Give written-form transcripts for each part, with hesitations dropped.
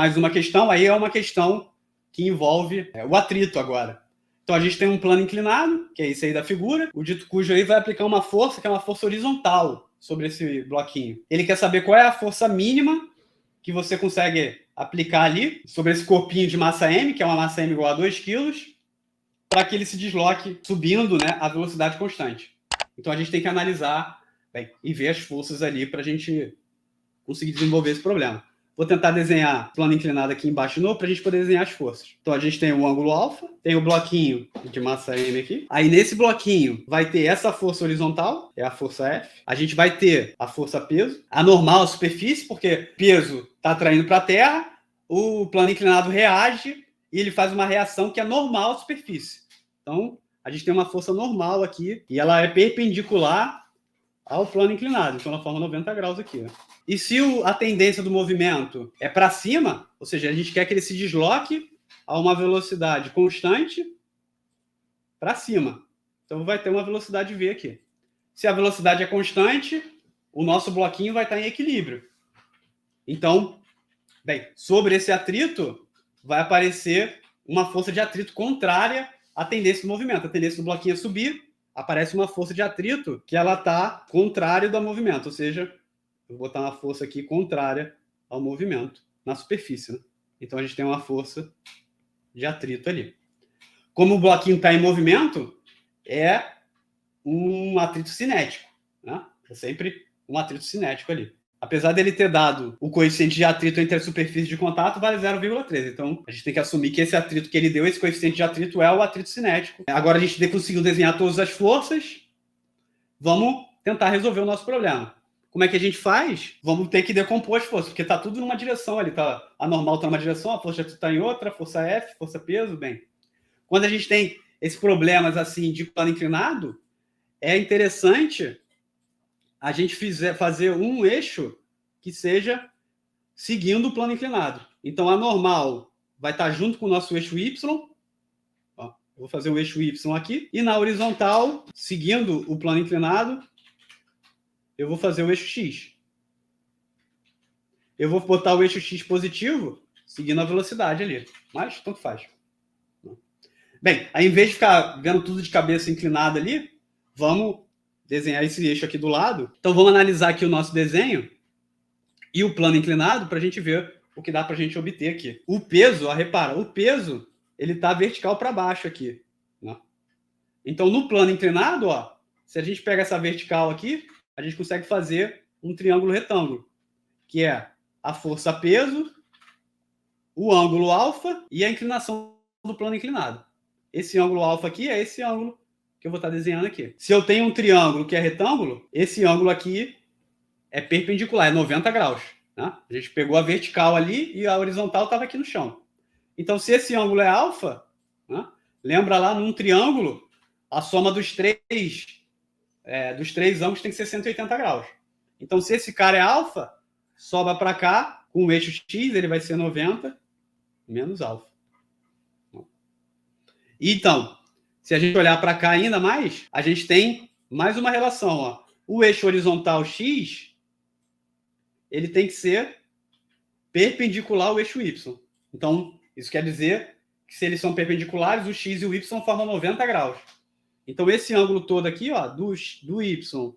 mais uma questão, aí é uma questão que envolve o atrito agora. Então a gente tem um plano inclinado, que é esse aí da figura. O dito cujo aí vai aplicar uma força, que é uma força horizontal sobre esse bloquinho. Ele quer saber qual é a força mínima que você consegue aplicar ali sobre esse corpinho de massa M, que é uma massa M igual a 2 kg, para que ele se desloque subindo, né, a velocidade constante. Então a gente tem que analisar e ver as forças ali para a gente conseguir desenvolver esse problema. Vou tentar desenhar plano inclinado aqui embaixo de novo para a gente poder desenhar as forças. Então a gente tem o ângulo alfa, tem o bloquinho de massa M aqui. Aí nesse bloquinho vai ter essa força horizontal, é a força F. A gente vai ter a força peso, a normal, a superfície, porque peso está atraindo para a Terra, o plano inclinado reage e ele faz uma reação que é normal à superfície. Então a gente tem uma força normal aqui e ela é perpendicular ao plano inclinado, então ela forma 90 graus aqui. Né? E se a tendência do movimento é para cima, ou seja, a gente quer que ele se desloque a uma velocidade constante para cima. Então vai ter uma velocidade V aqui. Se a velocidade é constante, o nosso bloquinho vai estar em equilíbrio. Então, sobre esse atrito, vai aparecer uma força de atrito contrária à tendência do movimento. A tendência do bloquinho é subir, aparece uma força de atrito que ela está contrária do movimento, ou seja, eu vou botar uma força aqui contrária ao movimento na superfície. Né? Então a gente tem uma força de atrito ali. Como o bloquinho está em movimento, é um atrito cinético. Né? É sempre um atrito cinético ali. Apesar dele ter dado o coeficiente de atrito entre as superfícies de contato, vale 0,13. Então, a gente tem que assumir que esse atrito que ele deu, esse coeficiente de atrito, é o atrito cinético. Agora a gente conseguiu desenhar todas as forças. Vamos tentar resolver o nosso problema. Como é que a gente faz? Vamos ter que decompor as forças, porque está tudo numa direção ali. A normal está numa direção, a força de atrito está em outra, a força F, força peso, Quando a gente tem esses problemas assim de plano inclinado, é interessante a gente fazer um eixo que seja seguindo o plano inclinado. Então, a normal vai estar junto com o nosso eixo Y. Ó, vou fazer o eixo Y aqui. E na horizontal, seguindo o plano inclinado, eu vou fazer o eixo X. Eu vou botar o eixo X positivo, seguindo a velocidade ali. Mas, tanto faz. Aí, em vez de ficar vendo tudo de cabeça inclinada ali, vamos desenhar esse eixo aqui do lado. Então, vamos analisar aqui o nosso desenho e o plano inclinado para a gente ver o que dá para a gente obter aqui. O peso, repara, o peso ele está vertical para baixo aqui. Né? Então, no plano inclinado, se a gente pega essa vertical aqui, a gente consegue fazer um triângulo retângulo, que é a força peso, o ângulo alfa e a inclinação do plano inclinado. Esse ângulo alfa aqui é esse ângulo que eu vou estar desenhando aqui. Se eu tenho um triângulo que é retângulo, esse ângulo aqui é perpendicular, é 90 graus. Né? A gente pegou a vertical ali e a horizontal estava aqui no chão. Então, se esse ângulo é alfa, né? Lembra lá, num triângulo, a soma dos três ângulos tem que ser 180 graus. Então, se esse cara é alfa, sobe para cá, com o eixo X, ele vai ser 90 menos alfa. Então, se a gente olhar para cá ainda mais, a gente tem mais uma relação. O eixo horizontal X, ele tem que ser perpendicular ao eixo Y. Então, isso quer dizer que se eles são perpendiculares, o X e o Y formam 90 graus. Então, esse ângulo todo aqui, do Y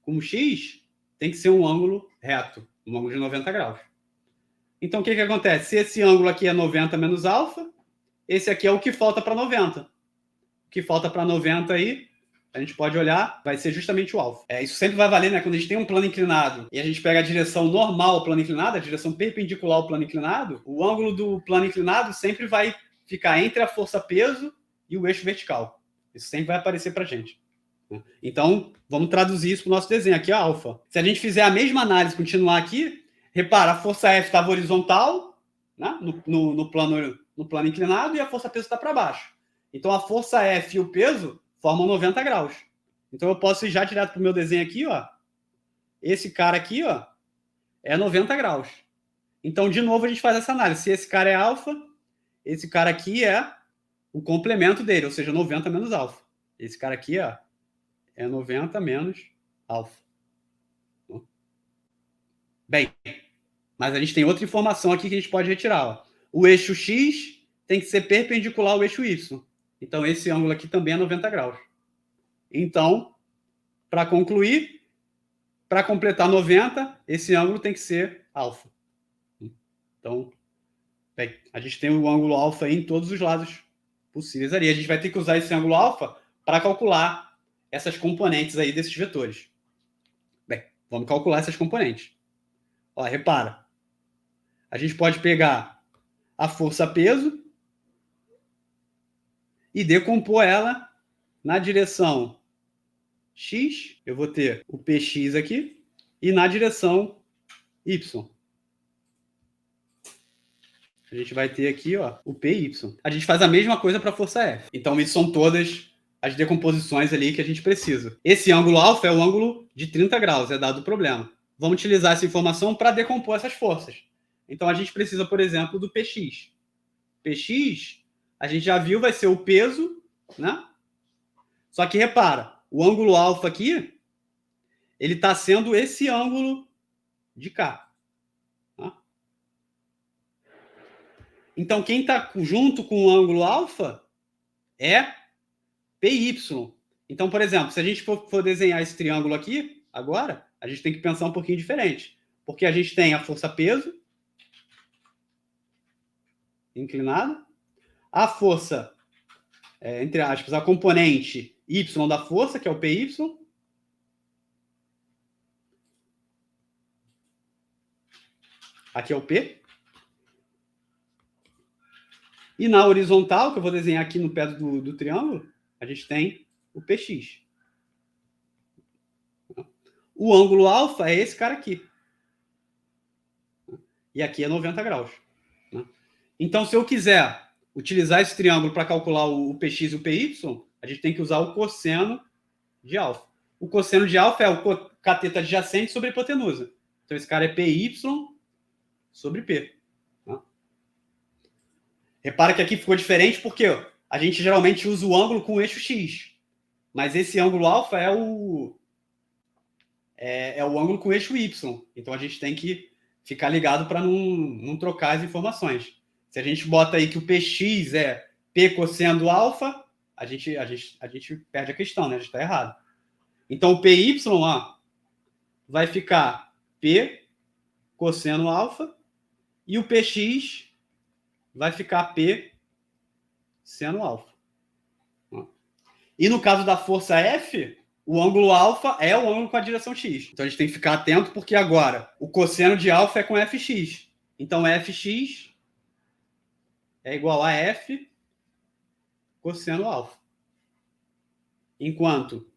com o X, tem que ser um ângulo reto, um ângulo de 90 graus. Então, o que acontece? Se esse ângulo aqui é 90 menos alfa, esse aqui é o que falta para 90. O que falta para 90 aí, a gente pode olhar, vai ser justamente o alfa. Isso sempre vai valer, né? Quando a gente tem um plano inclinado e a gente pega a direção normal ao plano inclinado, a direção perpendicular ao plano inclinado, o ângulo do plano inclinado sempre vai ficar entre a força peso e o eixo vertical. Isso sempre vai aparecer para a gente. Então, vamos traduzir isso para o nosso desenho. Aqui é alfa. Se a gente fizer a mesma análise, continuar aqui, repara, a força F estava horizontal, né? no plano inclinado, e a força peso está para baixo. Então, a força F e o peso formam 90 graus. Então, eu posso ir já direto para o meu desenho aqui. Esse cara aqui é 90 graus. Então, de novo, a gente faz essa análise. Se esse cara é alfa, esse cara aqui é o complemento dele, ou seja, 90 menos alfa. Esse cara aqui é 90 menos alfa. Mas a gente tem outra informação aqui que a gente pode retirar. Ó. O eixo X tem que ser perpendicular ao eixo Y. Então, esse ângulo aqui também é 90 graus. Então, para concluir, para completar 90, esse ângulo tem que ser alfa. Então, bem, a gente tem o ângulo alfa em todos os lados possíveis ali. A gente vai ter que usar esse ângulo alfa para calcular essas componentes aí desses vetores. Bem, vamos calcular essas componentes. Ó, repara. A gente pode pegar a força-peso e decompor ela na direção X. Eu vou ter o Px aqui. E na direção Y. A gente vai ter aqui, ó, o PY. A gente faz a mesma coisa para a força F. Então, isso são todas as decomposições ali que a gente precisa. Esse ângulo alfa é o ângulo de 30 graus, é dado o problema. Vamos utilizar essa informação para decompor essas forças. Então, a gente precisa, por exemplo, do Px. Px, a gente já viu, vai ser o peso, né? Só que, repara, o ângulo alfa aqui, ele está sendo esse ângulo de cá. Então, quem está junto com o ângulo alfa é PY. Então, por exemplo, se a gente for desenhar esse triângulo aqui, agora, a gente tem que pensar um pouquinho diferente. Porque a gente tem a força-peso inclinada, a força, entre aspas, a componente Y da força, que é o PY, aqui é o P, e na horizontal, que eu vou desenhar aqui no pé do triângulo, a gente tem o Px. O ângulo alfa é esse cara aqui. E aqui é 90 graus. Então, se eu quiser utilizar esse triângulo para calcular o Px e o Py, a gente tem que usar o cosseno de alfa. O cosseno de alfa é o cateto adjacente sobre a hipotenusa. Então, esse cara é Py sobre P. Repara que aqui ficou diferente porque a gente geralmente usa o ângulo com o eixo X. Mas esse ângulo alfa é o ângulo com o eixo Y. Então, a gente tem que ficar ligado para não trocar as informações. Se a gente bota aí que o Px é P cosseno do alfa, a gente perde a questão, né? A gente está errado. Então, o Py ó, vai ficar P cosseno alfa e o Px vai ficar P seno alfa. E no caso da força F, o ângulo alfa é o ângulo com a direção X. Então, a gente tem que ficar atento porque agora o cosseno de alfa é com Fx. Então, Fx é igual a F cosseno alfa. Enquanto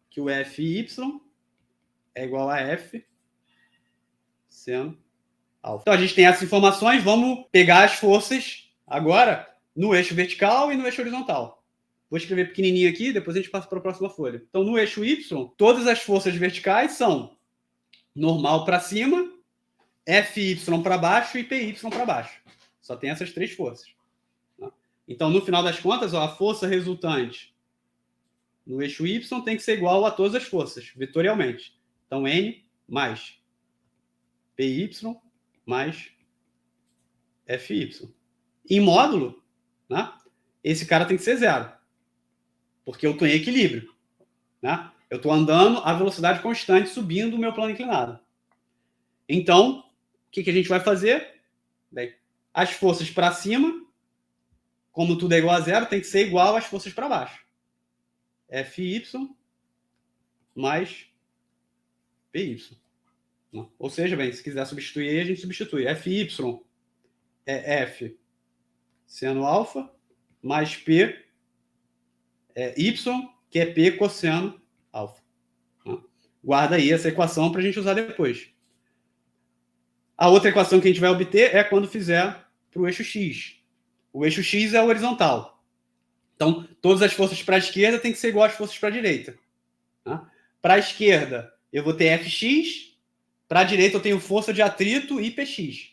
que o Fy é igual a F seno alfa. Então, a gente tem essas informações. Vamos pegar as forças agora no eixo vertical e no eixo horizontal. Vou escrever pequenininho aqui, depois a gente passa para a próxima folha. Então, no eixo Y, todas as forças verticais são normal para cima, Fy para baixo e Py para baixo. Só tem essas três forças. Então, no final das contas, a força resultante no eixo Y tem que ser igual a todas as forças, vetorialmente. Então, N mais Py mais Fy. Em módulo, né, esse cara tem que ser zero. Porque eu estou em equilíbrio. Né? Eu estou andando a velocidade constante, subindo o meu plano inclinado. Então, o que a gente vai fazer? Bem, as forças para cima, como tudo é igual a zero, tem que ser igual às forças para baixo. Fy mais Py. Ou seja, bem, se quiser substituir aí, a gente substitui. Fy é F seno alfa mais P Y, que é P cosseno alfa. Guarda aí essa equação para a gente usar depois. A outra equação que a gente vai obter é quando fizer para o eixo X. O eixo X é o horizontal. Então, todas as forças para a esquerda têm que ser igual às forças para a direita. Para a esquerda, eu vou ter Fx. Para a direita, eu tenho força de atrito e Px.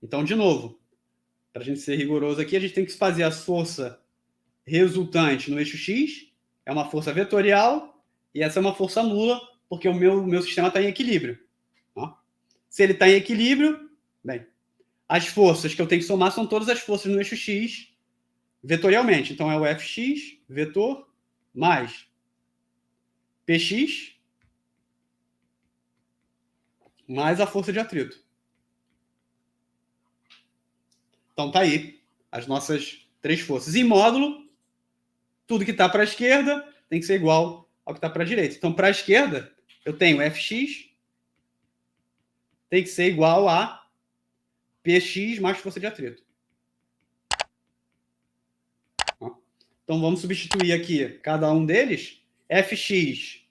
Então, de novo, para a gente ser rigoroso aqui, a gente tem que fazer a força resultante no eixo X, é uma força vetorial, e essa é uma força nula, porque o meu sistema está em equilíbrio. Se ele está em equilíbrio, bem, as forças que eu tenho que somar são todas as forças no eixo X vetorialmente. Então, é o Fx, vetor, mais Px, mais a força de atrito. Então, tá aí as nossas 3 forças. Em módulo, tudo que está para a esquerda tem que ser igual ao que está para a direita. Então, para a esquerda, eu tenho Fx tem que ser igual a Px mais força de atrito. Então, vamos substituir aqui cada um deles. Fx,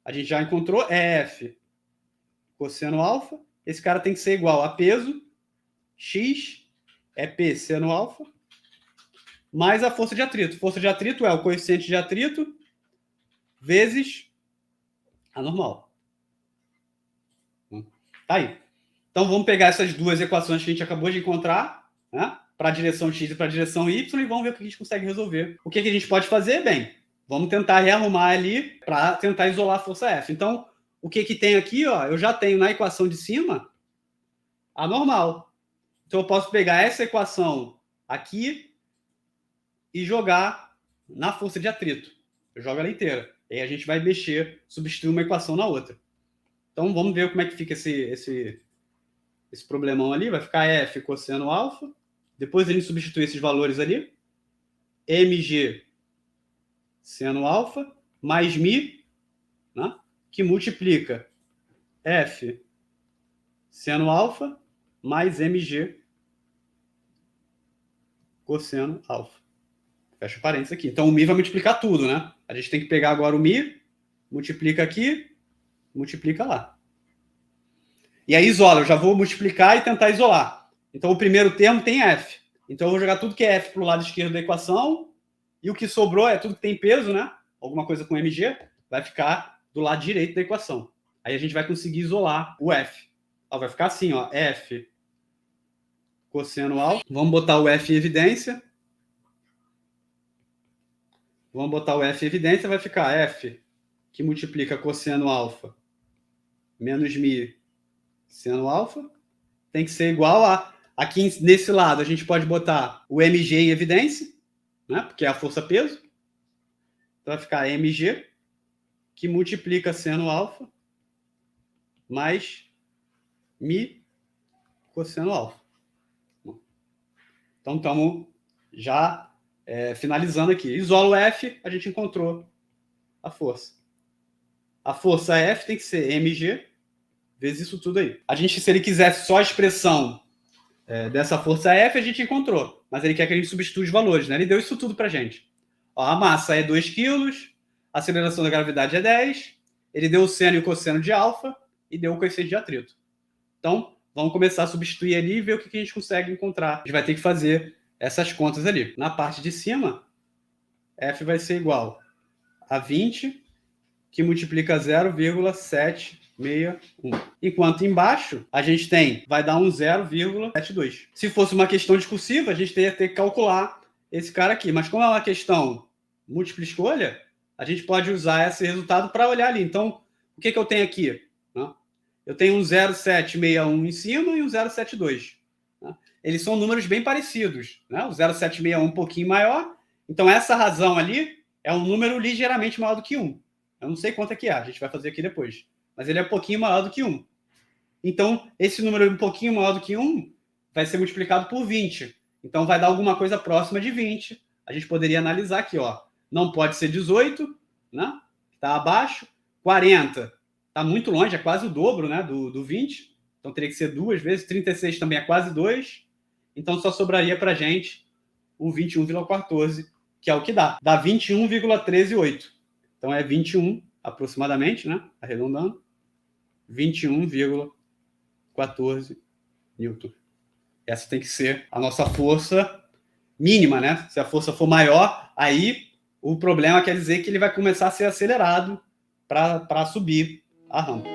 a gente já encontrou, é F cosseno alfa. Esse cara tem que ser igual a peso. X é P seno alfa. Mais a força de atrito. Força de atrito é o coeficiente de atrito vezes a normal. Tá aí. Então, vamos pegar essas duas equações que a gente acabou de encontrar, né, para a direção X e para a direção Y, e vamos ver o que a gente consegue resolver. O que a gente pode fazer? Bem, vamos tentar rearrumar ali para tentar isolar a força F. Então, o que tem aqui? Ó, eu já tenho na equação de cima a normal. Então, eu posso pegar essa equação aqui e jogar na força de atrito. Eu jogo ela inteira. E aí a gente vai mexer, substituir uma equação na outra. Então, vamos ver como é que fica esse problemão ali. Vai ficar F cosseno alfa. Depois a gente substitui esses valores ali. Mg seno alfa mais mi, né, que multiplica F seno alfa mais mg cosseno alfa. Fecha o parênteses aqui. Então, o mi vai multiplicar tudo, né? A gente tem que pegar agora o mi, multiplica aqui, multiplica lá. E aí isola. Eu já vou multiplicar e tentar isolar. Então, o primeiro termo tem F. Então, eu vou jogar tudo que é F para o lado esquerdo da equação. E o que sobrou é tudo que tem peso, né? Alguma coisa com mg, vai ficar do lado direito da equação. Aí a gente vai conseguir isolar o F. Ó, vai ficar assim, ó, F cosseno alfa. Vamos botar o F em evidência. Vamos botar o F em evidência, vai ficar F, que multiplica cosseno alfa, menos mi seno alfa, tem que ser igual a... Aqui nesse lado, a gente pode botar o mg em evidência, né, porque é a força-peso. Então, vai ficar mg, que multiplica seno alfa, mais mi cosseno alfa. Então, estamos já finalizando aqui. Isola o F, a gente encontrou a força. A força F tem que ser mg vezes isso tudo aí. A gente, se ele quisesse só a expressão dessa força F, a gente encontrou. Mas ele quer que a gente substitua os valores, né? Ele deu isso tudo para a gente. Ó, a massa é 2 kg, a aceleração da gravidade é 10, ele deu o seno e o cosseno de alfa e deu o coeficiente de atrito. Então, vamos começar a substituir ali e ver o que a gente consegue encontrar. A gente vai ter que fazer essas contas ali. Na parte de cima, F vai ser igual a 20, que multiplica 0,761. Enquanto embaixo, a gente vai dar um 0,72. Se fosse uma questão discursiva, a gente ia ter que calcular esse cara aqui. Mas como é uma questão múltipla escolha, a gente pode usar esse resultado para olhar ali. Então, o que eu tenho aqui? Eu tenho um 0,761 em cima e um 0,72. Eles são números bem parecidos. Né? O 0,761 é um pouquinho maior. Então, essa razão ali é um número ligeiramente maior do que 1. Eu não sei quanto é que é, a gente vai fazer aqui depois. Mas ele é um pouquinho maior do que 1. Então, esse número um pouquinho maior do que 1 vai ser multiplicado por 20. Então, vai dar alguma coisa próxima de 20. A gente poderia analisar aqui, ó. Não pode ser 18, né? Está abaixo. 40 está muito longe, é quase o dobro, né, do 20. Então, teria que ser 2 vezes. 36 também é quase 2. Então, só sobraria para a gente o 21,14, que é o que dá. Dá 21,138. Então, é 21, aproximadamente, né? Arredondando. 21,14 newton. Essa tem que ser a nossa força mínima, né? Se a força for maior, aí o problema quer dizer que ele vai começar a ser acelerado para subir a rampa.